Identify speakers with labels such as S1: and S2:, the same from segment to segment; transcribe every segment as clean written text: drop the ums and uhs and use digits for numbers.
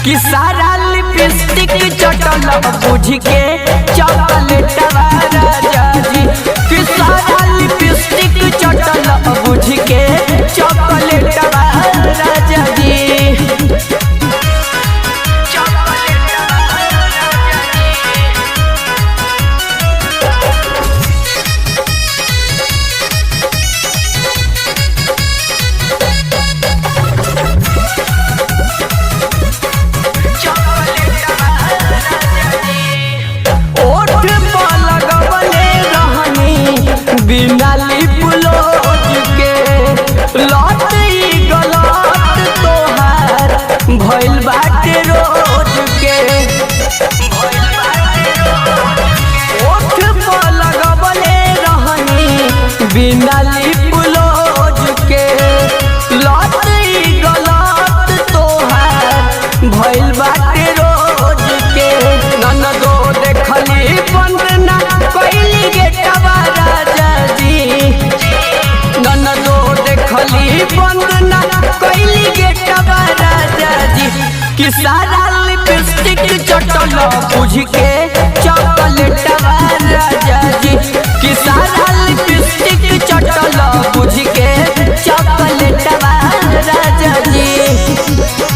S1: कि सारा लिपस्टिक चटल बुझ के चॉकलेट राजा जी, कि सारा लिपस्टिक चटल बुझ के चॉकलेट राजा जी। बिना लिप लोज के लौट गलत तोहार भइल बाटे रोज के, ओठ पर लगवले रहनी बिना लिप लोज के लौट गलत तोहार भइल बाटे रोज के। ननदो देखली बंद ना कइली गेटवा बंद ना कइली गेटवा राजा जी, कि सारा लिपस्टिक चटल बुझ के चॉकलेट राजा जी, कि सारा लिपस्टिक चटल बुझ के चॉकलेट राजा जी।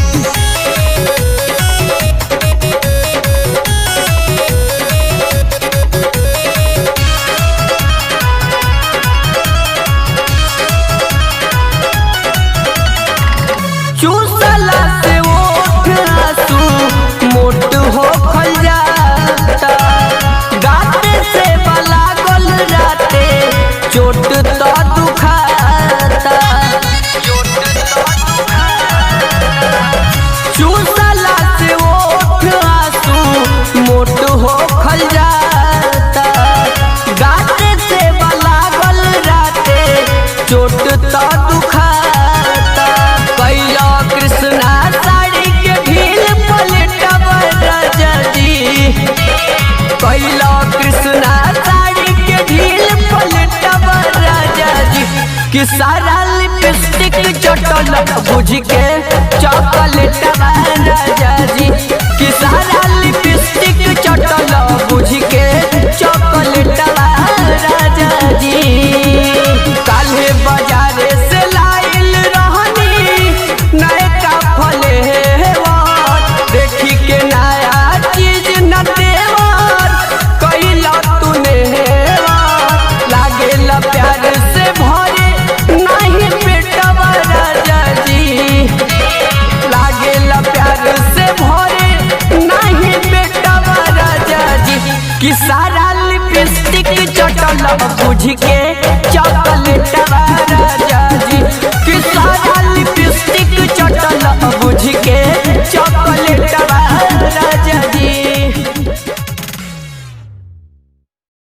S1: चूसला से ओठ आंसू मोट हो खल जाता, गाते से लागल राते चोट तो दुखाता। चूसला से ओठ आंसू मोट हो खल जाता, गाते से लागल राते चोट तो दुखाता। कृष्णा साड़ी के ढील पलटब राजा जी, कैला कृष्णा साड़ी के ढील पलटब राजा जी, कि सारा लिपस्टिक चटल बुझ के चॉकलेट राजा जी, कि सारा लिपस्टिक चटल बुझ के चॉकलेट राजा जी। काल्हे बाजारे से लाइल रहनी नयका फले देखी के नया चीज न देवर कैला तूने लागेला प्यार से भरे नहीं पेटवा राजा जी, लागेला प्यार से भरे नहीं पेटवा राजा जी, कि सारा लिपस्टिक चटल बुझ के चॉकलेट